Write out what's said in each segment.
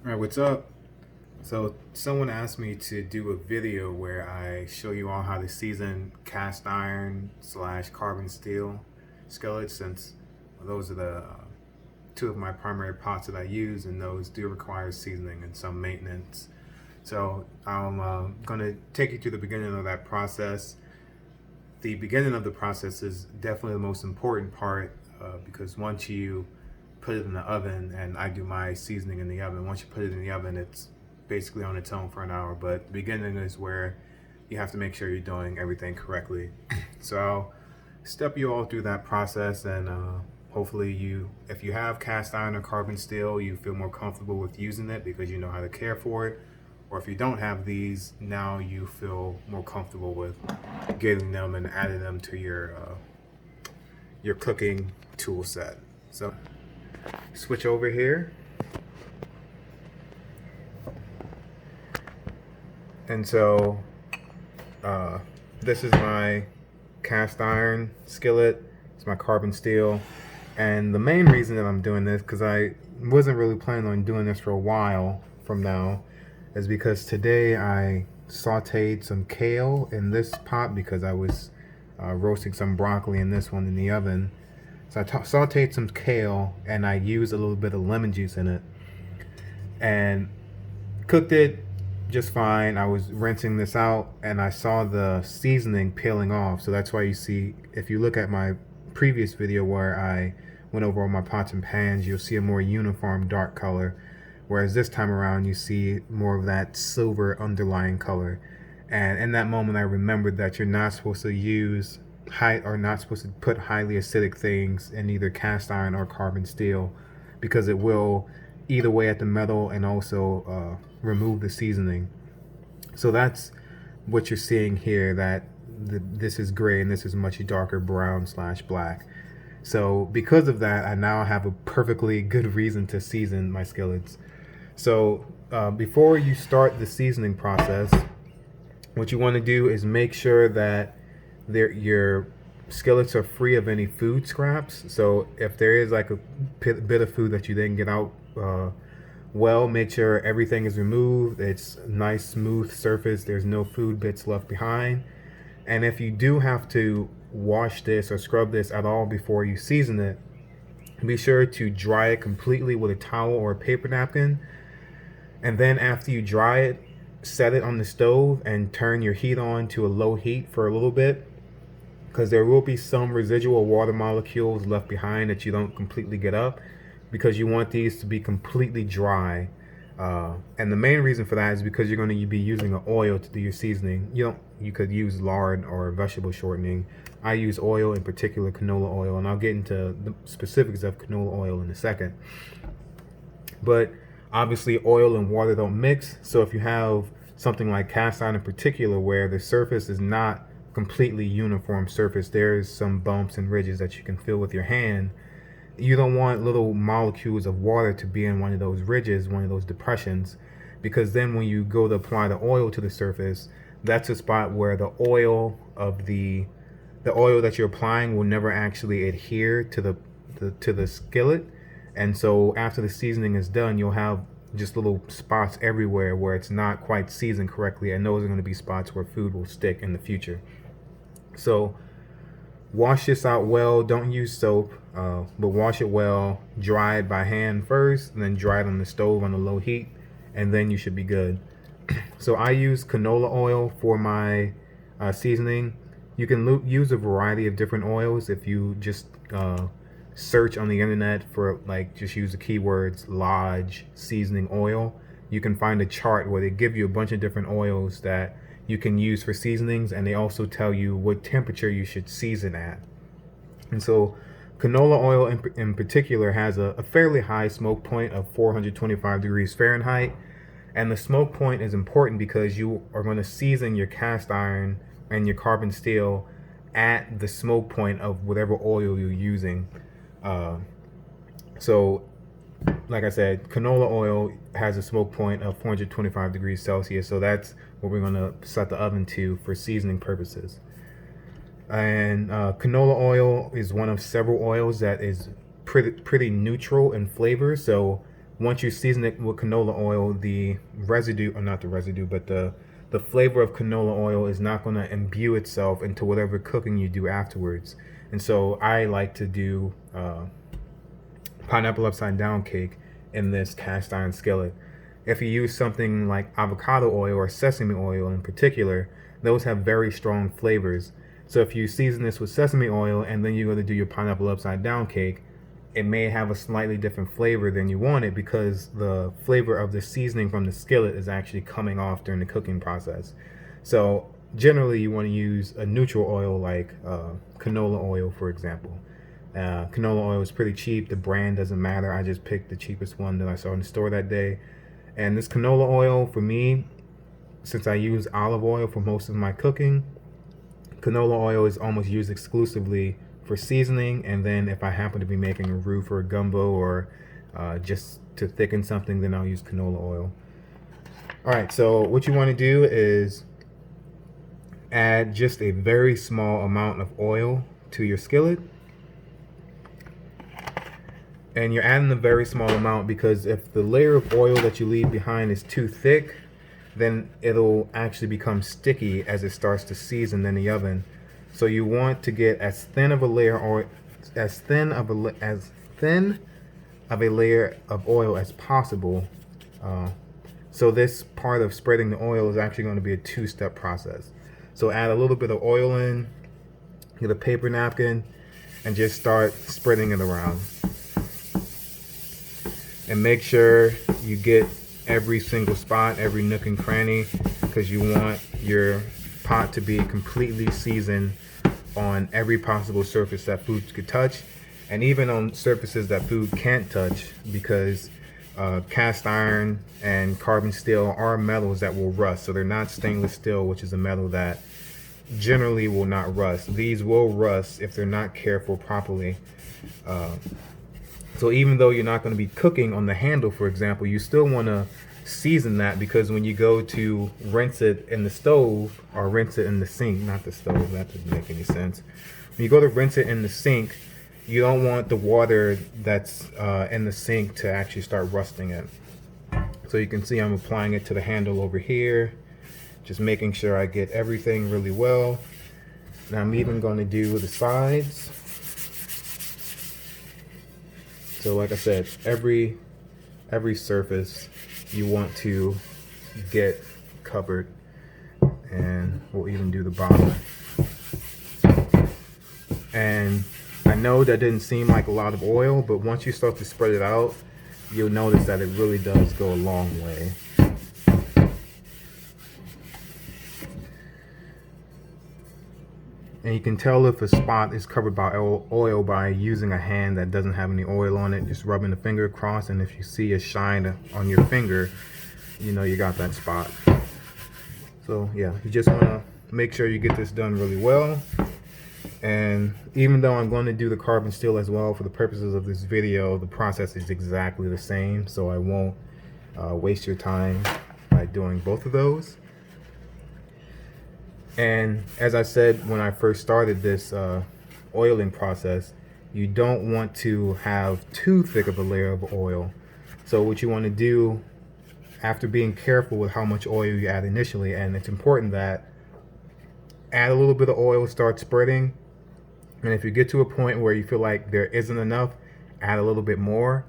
Alright, what's up? So someone asked me to do a video where I show you all how to season cast iron slash carbon steel skillets, since those are the two of my primary pots that I use, and those do require seasoning and some maintenance. So I'm going to take you through the beginning of that process. The beginning of the process is definitely the most important part, because once you put it in the oven, and I do my seasoning in the oven, once you put it in the oven, it's basically on its own for an hour. But the beginning is where you have to make sure you're doing everything correctly. So I'll step you all through that process, and hopefully if you have cast iron or carbon steel, you feel more comfortable with using it because you know how to care for it. Or if you don't have these, now you feel more comfortable with getting them and adding them to your cooking tool set. So switch over here, and so this is my cast iron skillet. It's my carbon steel, and the main reason that I'm doing this, because I wasn't really planning on doing this for a while from now, is because today I sauteed some kale in this pot because I was roasting some broccoli in this one in the oven. So I sauteed some kale and I used a little bit of lemon juice in it and cooked it just fine. I was rinsing this out and I saw the seasoning peeling off. So that's why you see, if you look at my previous video where I went over all my pots and pans, you'll see a more uniform dark color. Whereas this time around, you see more of that silver underlying color. And in that moment, I remembered that you're not supposed to use not supposed to put highly acidic things in either cast iron or carbon steel, because it will eat away at the metal and also remove the seasoning. So that's what you're seeing here, that this is gray and this is much darker brown slash black. So because of that, I now have a perfectly good reason to season my skillets. So before you start the seasoning process, what you want to do is make sure that your skillets are free of any food scraps. So if there is like a bit of food that you didn't get out well, make sure everything is removed. It's nice smooth surface. There's no food bits left behind. And if you do have to wash this or scrub this at all before you season it, be sure to dry it completely with a towel or a paper napkin. And then after you dry it, set it on the stove and turn your heat on to a low heat for a little bit, because there will be some residual water molecules left behind that you don't completely get up, because you want these to be completely dry. And the main reason for that is because you're going to be using an oil to do your seasoning. You could use lard or vegetable shortening. I use oil, in particular canola oil, and I'll get into the specifics of canola oil in a second. But obviously oil and water don't mix, so if you have something like cast iron in particular where the surface is not completely uniform surface, there's some bumps and ridges that you can feel with your hand, you don't want little molecules of water to be in one of those ridges, one of those depressions, because then when you go to apply the oil to the surface, that's a spot where the oil that you're applying will never actually adhere to the skillet. And so after the seasoning is done, you'll have just little spots everywhere where it's not quite seasoned correctly, and those are going to be spots where food will stick in the future. So wash this out well. Don't use soap, but wash it well. Dry it by hand first, and then dry it on the stove on a low heat, and then you should be good. So I use canola oil for my seasoning. You can use a variety of different oils if you just search on the internet for, like, just use the keywords Lodge seasoning oil. You can find a chart where they give you a bunch of different oils that you can use for seasonings, and they also tell you what temperature you should season at. And so canola oil in particular has a fairly high smoke point of 425 degrees Fahrenheit. And the smoke point is important because you are going to season your cast iron and your carbon steel at the smoke point of whatever oil you're using. So like I said, canola oil has a smoke point of 425 degrees Celsius, so that's what we're going to set the oven to for seasoning purposes. And canola oil is one of several oils that is pretty neutral in flavor. So once you season it with canola oil, the residue, or not the residue, but the flavor of canola oil is not going to imbue itself into whatever cooking you do afterwards. And so I like to do pineapple upside down cake in this cast iron skillet. If you use something like avocado oil or sesame oil in particular, those have very strong flavors. So if you season this with sesame oil and then you're going to do your pineapple upside down cake, it may have a slightly different flavor than you want it, because the flavor of the seasoning from the skillet is actually coming off during the cooking process. So generally you want to use a neutral oil like canola oil, for example. Canola oil is pretty cheap. The brand doesn't matter. I just picked the cheapest one that I saw in the store that day. And this canola oil, for me, since I use olive oil for most of my cooking, canola oil is almost used exclusively for seasoning. And then if I happen to be making a roux for a gumbo, or just to thicken something, then I'll use canola oil. All right, so what you want to do is add just a very small amount of oil to your skillet. And you're adding a very small amount because if the layer of oil that you leave behind is too thick, then it'll actually become sticky as it starts to season in the oven. So you want to get as thin of a layer, or as thin of a layer of oil as possible. So this part of spreading the oil is actually going to be a two-step process. So add a little bit of oil in, get a paper napkin, and just start spreading it around. And make sure you get every single spot, every nook and cranny, because you want your pot to be completely seasoned on every possible surface that food could touch, and even on surfaces that food can't touch, because cast iron and carbon steel are metals that will rust. So they're not stainless steel, which is a metal that generally will not rust. These will rust if they're not careful properly. So even though you're not going to be cooking on the handle, for example, you still want to season that, because when you go to rinse it in the stove, or rinse it in the sink, not the stove, that doesn't make any sense. When you go to rinse it in the sink, you don't want the water that's in the sink to actually start rusting it. So you can see I'm applying it to the handle over here, just making sure I get everything really well. Now I'm even going to do the sides. So like I said, every surface you want to get covered, and we'll even do the bottom. And I know that didn't seem like a lot of oil, but once you start to spread it out, you'll notice that it really does go a long way. And you can tell if a spot is covered by oil by using a hand that doesn't have any oil on it, just rubbing the finger across, and if you see a shine on your finger, you know you got that spot. So yeah, you just want to make sure you get this done really well. And even though I'm going to do the carbon steel as well for the purposes of this video, the process is exactly the same, so I won't waste your time by doing both of those. And as I said when I first started this oiling process, you don't want to have too thick of a layer of oil. So what you want to do, after being careful with how much oil you add initially, and it's important that add a little bit of oil, start spreading, and if you get to a point where you feel like there isn't enough, add a little bit more,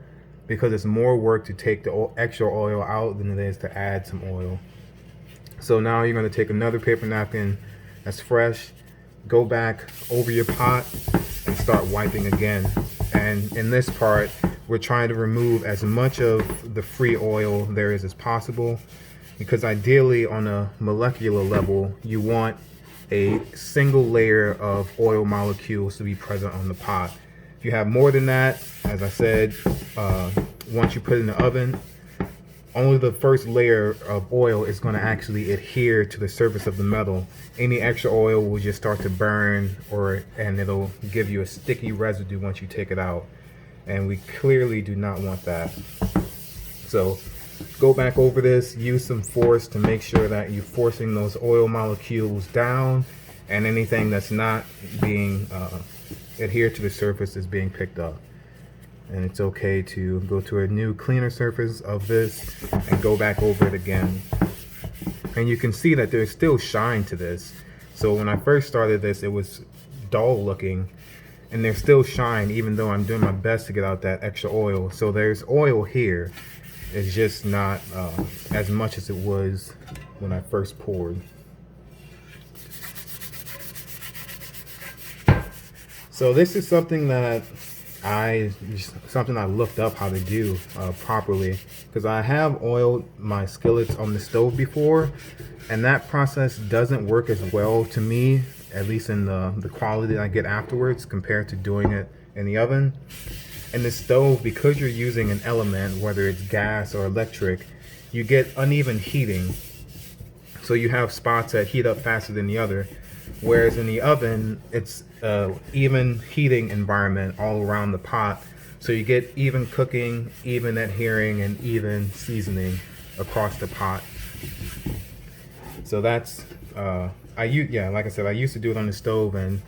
because it's more work to take the extra oil out than it is to add some oil. So now you're going to take another paper napkin that's fresh, go back over your pot, and start wiping again. And in this part, we're trying to remove as much of the free oil there is as possible, because ideally on a molecular level, you want a single layer of oil molecules to be present on the pot. If you have more than that, as I said, once you put it in the oven, only the first layer of oil is going to actually adhere to the surface of the metal. Any extra oil will just start to burn, and it'll give you a sticky residue once you take it out. And we clearly do not want that. So go back over this, use some force to make sure that you're forcing those oil molecules down, and anything that's not being adhered to the surface is being picked up. and it's okay to go to a new cleaner surface of this and go back over it again. And you can see that there's still shine to this. So when I first started this, it was dull looking, and there's still shine even though I'm doing my best to get out that extra oil. So there's oil here. It's just not as much as it was when I first poured. So this is something that I looked up how to do properly, because I have oiled my skillets on the stove before, and that process doesn't work as well to me, at least in the quality that I get afterwards compared to doing it in the oven. In the stove, because you're using an element, whether it's gas or electric, you get uneven heating. So you have spots that heat up faster than the other. Whereas in the oven, it's even heating environment all around the pot. So you get even cooking, even adhering, and even seasoning across the pot. So that's, like I said, I used to do it on the stove and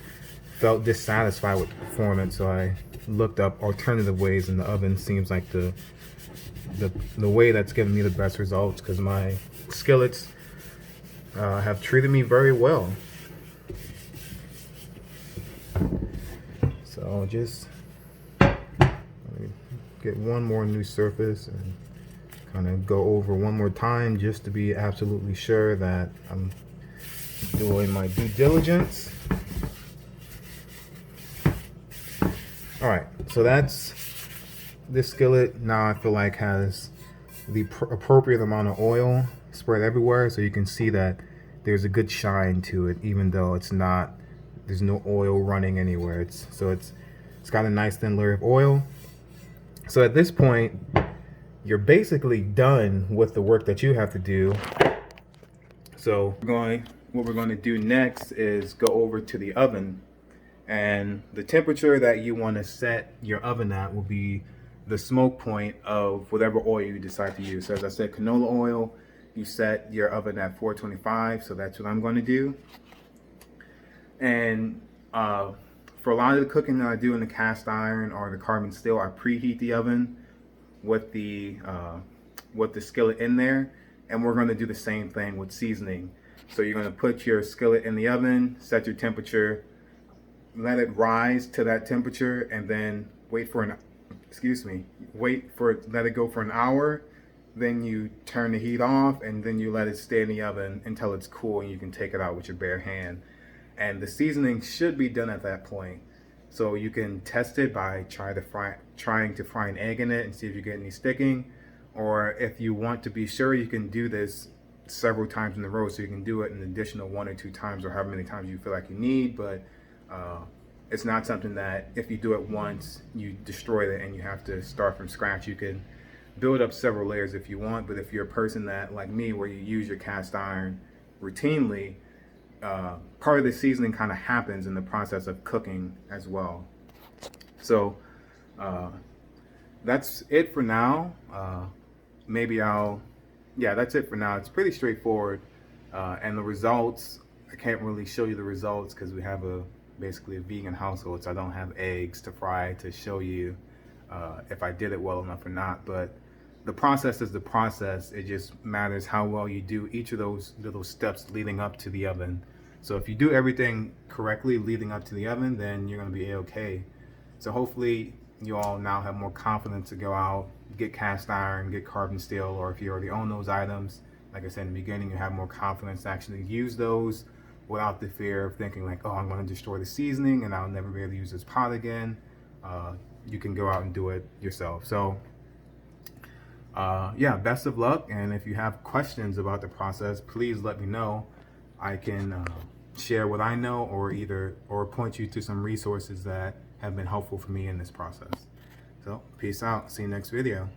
felt dissatisfied with the performance. So I looked up alternative ways, and the oven seems like the way that's given me the best results, because my skillets have treated me very well. So I'll just get one more new surface and kind of go over one more time just to be absolutely sure that I'm doing my due diligence. All right, so that's this skillet. Now I feel like has the appropriate amount of oil spread everywhere, so you can see that there's a good shine to it, even though it's not, there's no oil running anywhere. It's got a nice thin layer of oil. So at this point, you're basically done with the work that you have to do. So what we're going to do next is go over to the oven, and the temperature that you want to set your oven at will be the smoke point of whatever oil you decide to use. So as I said, canola oil, you set your oven at 425, so that's what I'm going to do. And for a lot of the cooking that I do in the cast iron or the carbon steel, I preheat the oven with the skillet in there, and we're going to do the same thing with seasoning. So you're going to put your skillet in the oven, set your temperature, let it rise to that temperature, and then let it go for an hour. Then you turn the heat off, and then you let it stay in the oven until it's cool, and you can take it out with your bare hand. And the seasoning should be done at that point. So you can test it by trying to fry an egg in it and see if you get any sticking. Or if you want to be sure, you can do this several times in a row. So you can do it an additional 1 or 2 times, or however many times you feel like you need. But it's not something that if you do it once, you destroy it and you have to start from scratch. You can build up several layers if you want. But if you're a person that, like me, where you use your cast iron routinely, part of the seasoning kind of happens in the process of cooking as well. So that's it for now. That's it for now. It's pretty straightforward. And the results, I can't really show you the results because we have basically a vegan household, so I don't have eggs to fry to show you if I did it well enough or not. But the process is the process. It just matters how well you do each of those little steps leading up to the oven. So if you do everything correctly leading up to the oven, then you're going to be okay. So hopefully you all now have more confidence to go out, get cast iron, get carbon steel, or if you already own those items, like I said in the beginning, you have more confidence to actually use those without the fear of thinking like, oh, I'm going to destroy the seasoning and I'll never be able to use this pot again. You can go out and do it yourself. So best of luck. And if you have questions about the process, please let me know. I can share what I know, or point you to some resources that have been helpful for me in this process. So peace out. See you next video.